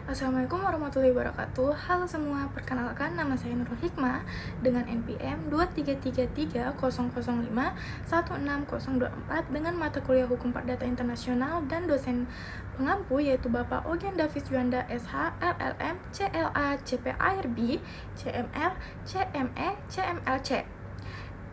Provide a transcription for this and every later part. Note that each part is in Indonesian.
Assalamualaikum warahmatullahi wabarakatuh. Halo semua, perkenalkan nama saya Nurul Hikmah dengan NPM 23330051624 dengan mata kuliah Hukum Perdata Internasional dan dosen pengampu yaitu Bapak Ogen Davis Juanda SH, LLM, CLA, CPARB, CML, CME, CMLC.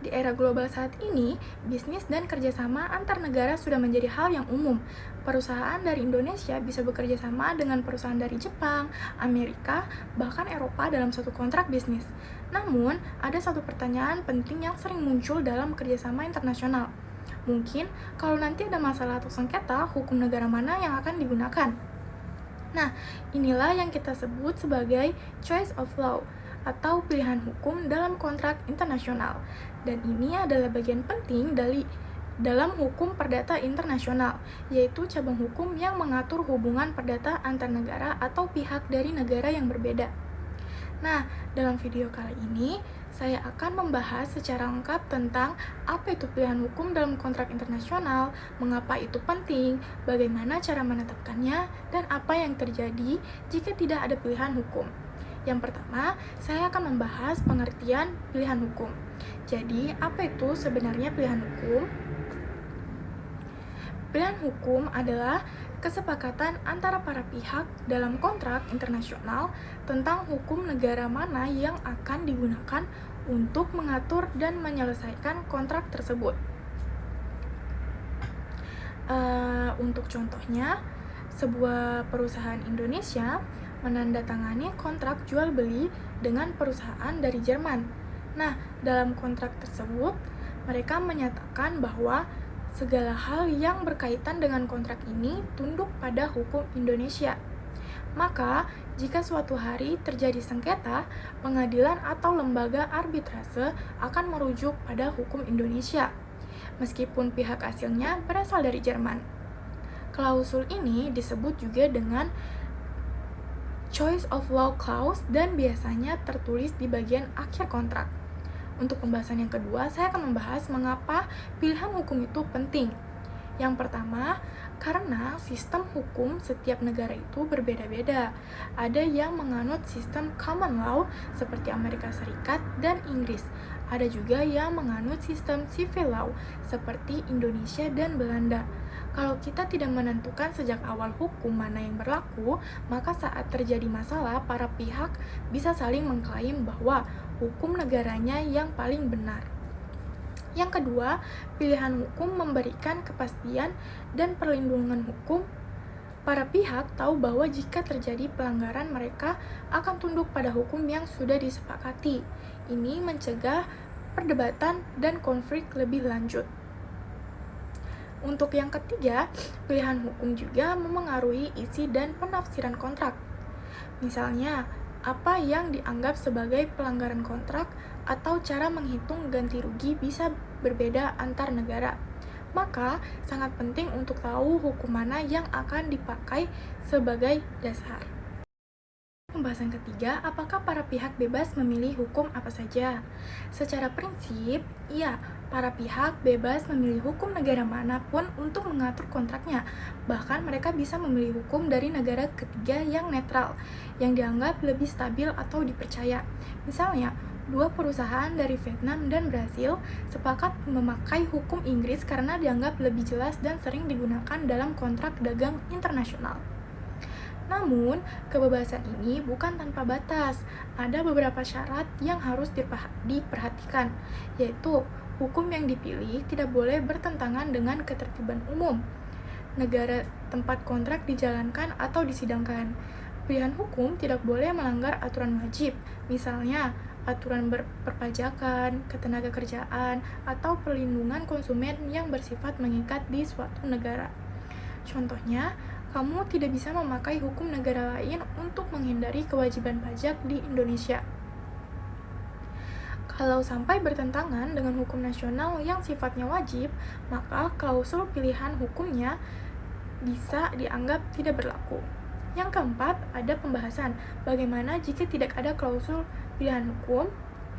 Di era global saat ini, bisnis dan kerjasama antar negara sudah menjadi hal yang umum. Perusahaan dari Indonesia bisa bekerja sama dengan perusahaan dari Jepang, Amerika, bahkan Eropa dalam satu kontrak bisnis. Namun, ada satu pertanyaan penting yang sering muncul dalam kerjasama internasional. Mungkin, kalau nanti ada masalah atau sengketa, hukum negara mana yang akan digunakan? Nah, inilah yang kita sebut sebagai choice of law atau pilihan hukum dalam kontrak internasional. Dan ini adalah bagian penting dalam hukum perdata internasional, yaitu cabang hukum yang mengatur hubungan perdata antar negara atau pihak dari negara yang berbeda. Nah, dalam video kali ini, saya akan membahas secara lengkap tentang apa itu pilihan hukum dalam kontrak internasional, mengapa itu penting, bagaimana cara menetapkannya, dan apa yang terjadi jika tidak ada pilihan hukum. Yang pertama, saya akan membahas pengertian pilihan hukum. Jadi, apa itu sebenarnya pilihan hukum? Pilihan hukum adalah kesepakatan antara para pihak dalam kontrak internasional tentang hukum negara mana yang akan digunakan untuk mengatur dan menyelesaikan kontrak tersebut. Untuk contohnya, sebuah perusahaan Indonesia menandatangani kontrak jual beli dengan perusahaan dari Jerman. Nah, dalam kontrak tersebut, mereka menyatakan bahwa segala hal yang berkaitan dengan kontrak ini tunduk pada hukum Indonesia. Maka, jika suatu hari terjadi sengketa, pengadilan atau lembaga arbitrase akan merujuk pada hukum Indonesia, meskipun pihak asalnya berasal dari Jerman. Klausul ini disebut juga dengan choice of law clause dan biasanya tertulis di bagian akhir kontrak. Untuk pembahasan yang kedua, saya akan membahas mengapa pilihan hukum itu penting. Yang pertama, karena sistem hukum setiap negara itu berbeda-beda. Ada yang menganut sistem common law seperti Amerika Serikat dan Inggris. Ada juga yang menganut sistem civil law seperti Indonesia dan Belanda. Kalau kita tidak menentukan sejak awal hukum mana yang berlaku, maka saat terjadi masalah, para pihak bisa saling mengklaim bahwa hukum negaranya yang paling benar. Yang kedua, pilihan hukum memberikan kepastian dan perlindungan hukum. Para pihak tahu bahwa jika terjadi pelanggaran, mereka akan tunduk pada hukum yang sudah disepakati. Ini mencegah perdebatan dan konflik lebih lanjut. Untuk yang ketiga, pilihan hukum juga memengaruhi isi dan penafsiran kontrak. Misalnya, apa yang dianggap sebagai pelanggaran kontrak atau cara menghitung ganti rugi bisa berbeda antar negara. Maka, sangat penting untuk tahu hukum mana yang akan dipakai sebagai dasar. Pembahasan ketiga, apakah para pihak bebas memilih hukum apa saja? Secara prinsip, iya, para pihak bebas memilih hukum negara manapun untuk mengatur kontraknya. Bahkan mereka bisa memilih hukum dari negara ketiga yang netral, yang dianggap lebih stabil atau dipercaya. Misalnya, dua perusahaan dari Vietnam dan Brasil sepakat memakai hukum Inggris karena dianggap lebih jelas dan sering digunakan dalam kontrak dagang internasional. Namun, kebebasan ini bukan tanpa batas. Ada beberapa syarat yang harus diperhatikan, yaitu hukum yang dipilih tidak boleh bertentangan dengan ketertiban umum negara tempat kontrak dijalankan atau disidangkan. Pilihan hukum tidak boleh melanggar aturan wajib, misalnya aturan perpajakan, ketenagakerjaan, atau perlindungan konsumen yang bersifat mengikat di suatu negara. Contohnya, kamu tidak bisa memakai hukum negara lain untuk menghindari kewajiban pajak di Indonesia. Kalau sampai bertentangan dengan hukum nasional yang sifatnya wajib, maka klausul pilihan hukumnya bisa dianggap tidak berlaku. Yang keempat, ada pembahasan bagaimana jika tidak ada klausul pilihan hukum.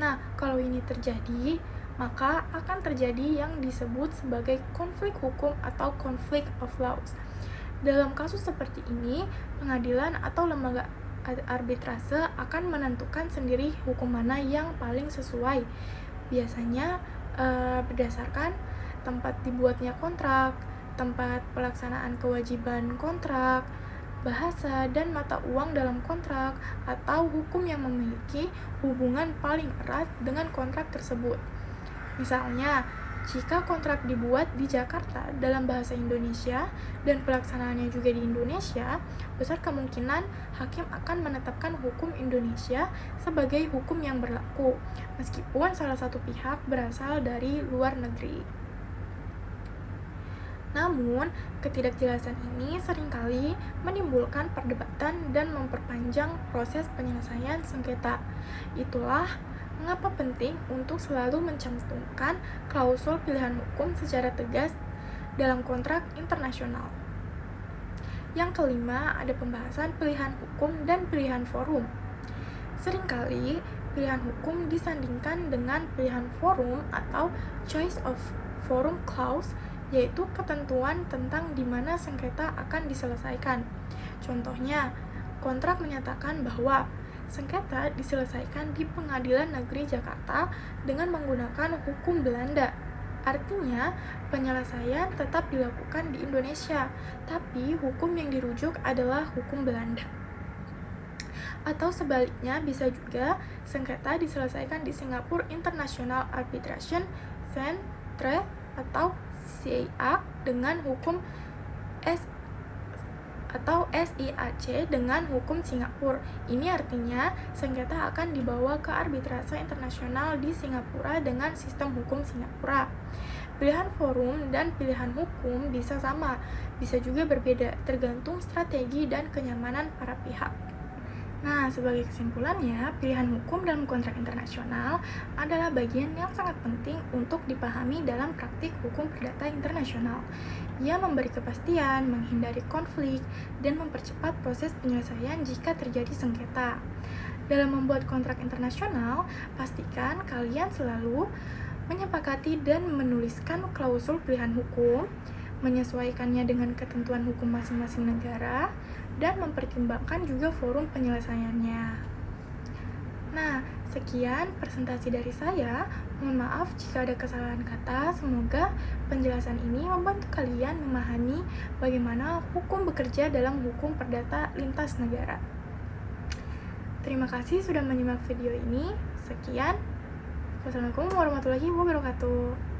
Nah, kalau ini terjadi, maka akan terjadi yang disebut sebagai konflik hukum atau conflict of laws. Dalam kasus seperti ini, pengadilan atau lembaga arbitrase akan menentukan sendiri hukum mana yang paling sesuai. Biasanya berdasarkan tempat dibuatnya kontrak, tempat pelaksanaan kewajiban kontrak, bahasa dan mata uang dalam kontrak, atau hukum yang memiliki hubungan paling erat dengan kontrak tersebut. Misalnya, jika kontrak dibuat di Jakarta dalam bahasa Indonesia dan pelaksanaannya juga di Indonesia, besar kemungkinan hakim akan menetapkan hukum Indonesia sebagai hukum yang berlaku, meskipun salah satu pihak berasal dari luar negeri. Namun, ketidakjelasan ini seringkali menimbulkan perdebatan dan memperpanjang proses penyelesaian sengketa. Itulah mengapa penting untuk selalu mencantumkan klausul pilihan hukum secara tegas dalam kontrak internasional. Yang kelima, ada pembahasan pilihan hukum dan pilihan forum. Seringkali, pilihan hukum disandingkan dengan pilihan forum atau choice of forum clause, yaitu ketentuan tentang di mana sengketa akan diselesaikan. Contohnya, kontrak menyatakan bahwa sengketa diselesaikan di Pengadilan Negeri Jakarta dengan menggunakan hukum Belanda. Artinya, penyelesaian tetap dilakukan di Indonesia, tapi hukum yang dirujuk adalah hukum Belanda. Atau sebaliknya, bisa juga sengketa diselesaikan di Singapore International Arbitration Centre atau SIAC dengan hukum SIAC dengan hukum Singapura. Ini artinya sengketa akan dibawa ke arbitrase internasional di Singapura dengan sistem hukum Singapura. Pilihan forum dan pilihan hukum bisa sama, bisa juga berbeda, tergantung strategi dan kenyamanan para pihak. Nah, sebagai kesimpulannya, pilihan hukum dalam kontrak internasional adalah bagian yang sangat penting untuk dipahami dalam praktik hukum perdata internasional. Ia memberi kepastian, menghindari konflik, dan mempercepat proses penyelesaian jika terjadi sengketa. Dalam membuat kontrak internasional, pastikan kalian selalu menyepakati dan menuliskan klausul pilihan hukum, menyesuaikannya dengan ketentuan hukum masing-masing negara, dan mempertimbangkan juga forum penyelesaiannya. Nah, sekian presentasi dari saya. Mohon maaf jika ada kesalahan kata. Semoga penjelasan ini membantu kalian memahami bagaimana hukum bekerja dalam hukum perdata lintas negara. Terima kasih sudah menyimak video ini. Sekian. Wassalamualaikum warahmatullahi wabarakatuh.